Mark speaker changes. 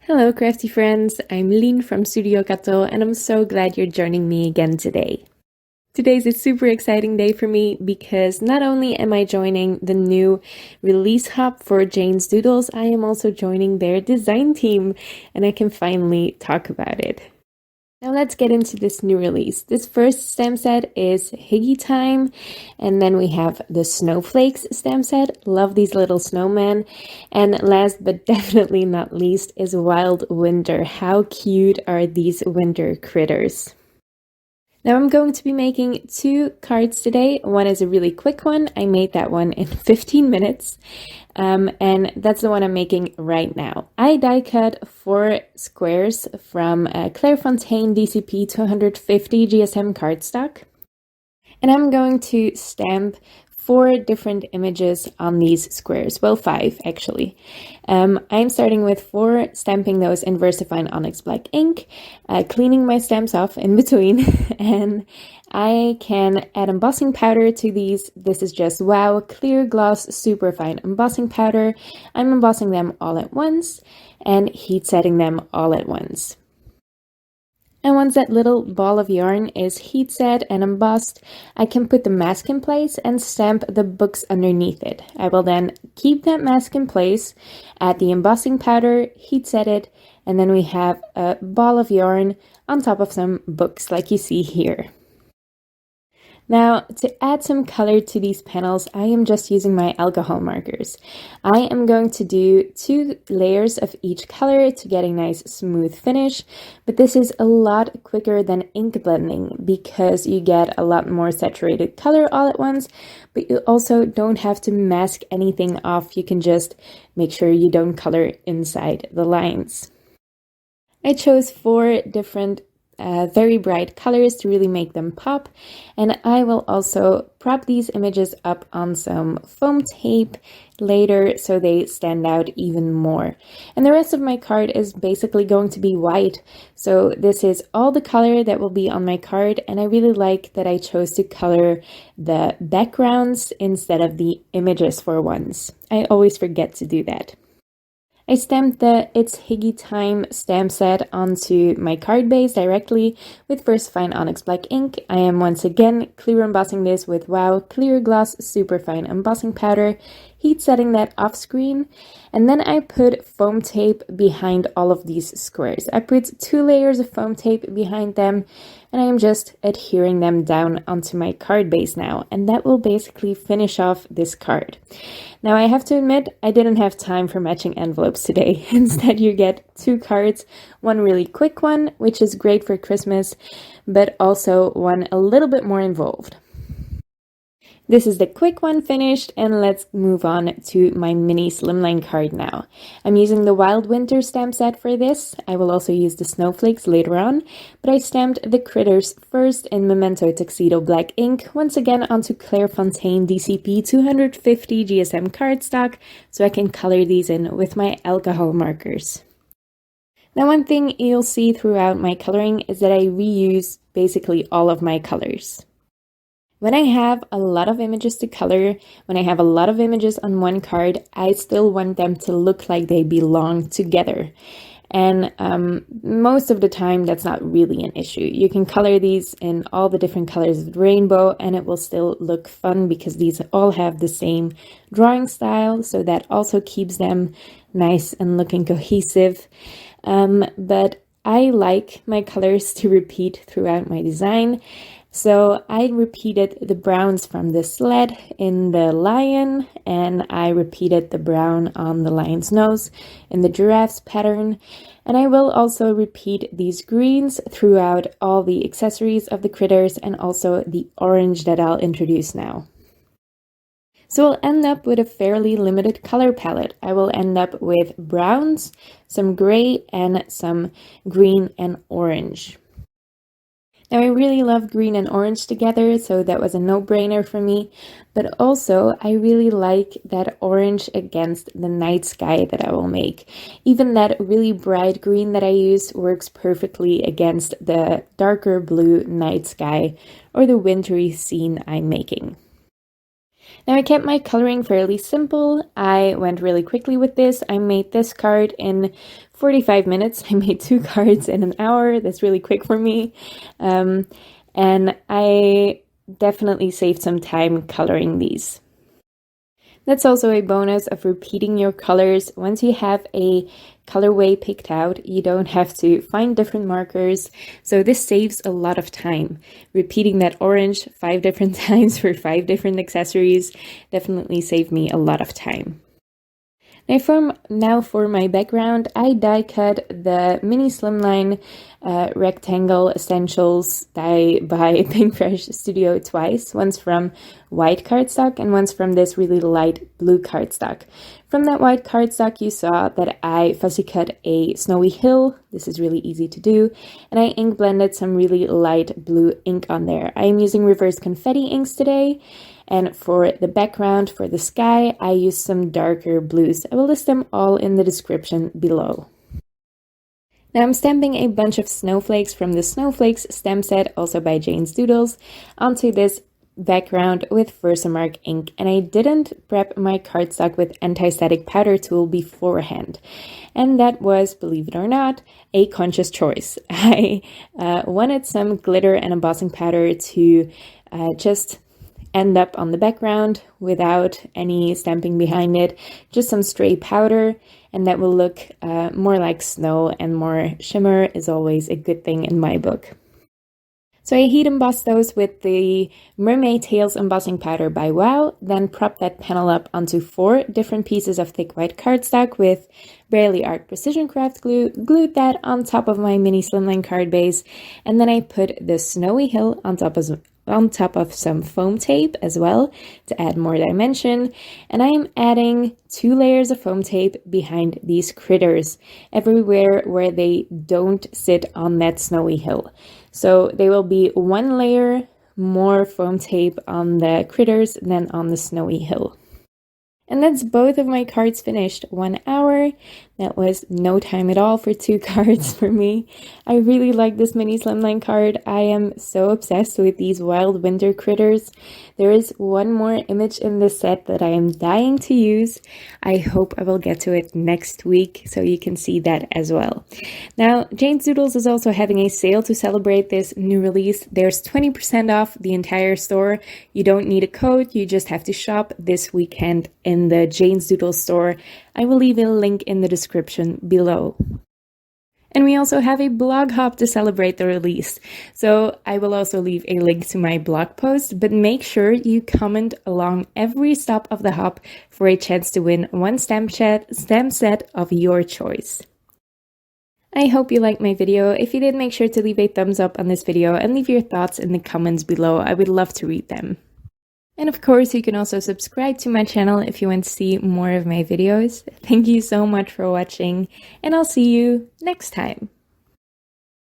Speaker 1: Hello crafty friends, I'm Lien from Studio Kato and I'm so glad you're joining me again today. Today's a super exciting day for me because not only am I joining the new release hub for Jane's Doodles, I am also joining their design team and I can finally talk about it. Now let's get into this new release. This first stamp set is Hygge time, and then we have the Snowflakes stamp set. Love these little snowmen. And last but definitely not least is Wild Winter. How cute are these winter critters? Now I'm going to be making two cards today. One is a really quick one. I made that one in 15 minutes. And that's the one I'm making right now. I die cut 4 squares from Clairefontaine DCP 250 GSM cardstock. And I'm going to stamp 4 different images on these squares. Well, 5 actually. I'm starting with 4, stamping those in VersaFine Onyx Black ink, cleaning my stamps off in between, and I can add embossing powder to these. This is just Wow Clear Gloss Superfine Embossing Powder. I'm embossing them all at once and heat setting them all at once. And once that little ball of yarn is heat set and embossed, I can put the mask in place and stamp the books underneath it. I will then keep that mask in place, add the embossing powder, heat set it, and then we have a ball of yarn on top of some books like you see here. Now, to add some color to these panels, I am just using my alcohol markers. I am going to do 2 layers of each color to get a nice smooth finish, but this is a lot quicker than ink blending because you get a lot more saturated color all at once, but you also don't have to mask anything off. You can just make sure you don't color inside the lines. I chose 4 different very bright colors to really make them pop, and I will also prop these images up on some foam tape later so they stand out even more. And the rest of my card is basically going to be white, so this is all the color that will be on my card, and I really like that I chose to color the backgrounds instead of the images for once. I always forget to do that. I stamped the It's Hygge Time stamp set onto my card base directly with VersaFine Onyx Black ink. I am once again clear embossing this with Wow Clear Gloss Superfine Embossing Powder, heat setting that off screen, and then I put foam tape behind all of these squares. I put 2 layers of foam tape behind them, and I am just adhering them down onto my card base now, and that will basically finish off this card. Now I have to admit, I didn't have time for matching envelopes today. Instead you get 2 cards, one really quick one, which is great for Christmas, but also one a little bit more involved. This is the quick one finished, and let's move on to my mini Slimline card now. I'm using the Wild Winter stamp set for this. I will also use the Snowflakes later on, but I stamped the critters first in Memento Tuxedo Black ink, once again onto Clairefontaine DCP 250 GSM cardstock, so I can color these in with my alcohol markers. Now, one thing you'll see throughout my coloring is that I reuse basically all of my colors. When I have a lot of images to color, when I have a lot of images on one card, I still want them to look like they belong together. And most of the time, that's not really an issue. You can color these in all the different colors of the rainbow, and it will still look fun because these all have the same drawing style, so that also keeps them nice and looking cohesive. But I like my colors to repeat throughout my design. So I repeated the browns from the sled in the lion, and I repeated the brown on the lion's nose in the giraffe's pattern. And I will also repeat these greens throughout all the accessories of the critters and also the orange that I'll introduce now. So we'll end up with a fairly limited color palette. I will end up with browns, some gray, and some green and orange. Now, I really love green and orange together, so that was a no-brainer for me. But also, I really like that orange against the night sky that I will make. Even that really bright green that I use works perfectly against the darker blue night sky or the wintry scene I'm making. Now, I kept my coloring fairly simple. I went really quickly with this. I made this card in 45 minutes. I made 2 cards in an hour. That's really quick for me. And I definitely saved some time coloring these. That's also a bonus of repeating your colors. Once you have a colorway picked out, you don't have to find different markers. So this saves a lot of time. Repeating that orange 5 different times for 5 different accessories definitely saved me a lot of time. Now for my background, I die cut the mini Slimline rectangle essentials die by Pinkfresh Studio twice, once from white cardstock and once from this really light blue cardstock. From that white cardstock you saw that I fussy cut a snowy hill. This is really easy to do, and I ink blended some really light blue ink on there. I am using reverse confetti inks today, and for the background, for the sky, I used some darker blues. I will list them all in the description below. Now I'm stamping a bunch of snowflakes from the Snowflakes stamp set, also by Jane's Doodles, onto this background with Versamark ink, and I didn't prep my cardstock with anti-static powder tool beforehand, and that was, believe it or not, a conscious choice. I wanted some glitter and embossing powder to just end up on the background without any stamping behind it, just some stray powder, and that will look more like snow, and more shimmer is always a good thing in my book. So I heat embossed those with the Mermaid Tails embossing powder by Wow, then prop that panel up onto 4 different pieces of thick white cardstock with Barely Art Precision Craft glue, glued that on top of my mini Slimline card base, and then I put the snowy hill on top of some foam tape as well to add more dimension, and I am adding 2 layers of foam tape behind these critters everywhere where they don't sit on that snowy hill. So they will be 1 layer more foam tape on the critters than on the snowy hill. And that's both of my cards finished. 1 hour. That was no time at all for 2 cards for me. I really like this mini Slimline card. I am so obsessed with these wild winter critters. There is one more image in this set that I am dying to use. I hope I will get to it next week so you can see that as well. Now, Jane's Doodles is also having a sale to celebrate this new release. There's 20% off the entire store. You don't need a code, you just have to shop this weekend in the Jane's Doodles store. I will leave a link in the description below. And we also have a blog hop to celebrate the release. So I will also leave a link to my blog post, but make sure you comment along every stop of the hop for a chance to win one stamp set of your choice. I hope you liked my video. If you did, make sure to leave a thumbs up on this video and leave your thoughts in the comments below. I would love to read them. And of course, you can also subscribe to my channel if you want to see more of my videos. Thank you so much for watching, and I'll see you next time.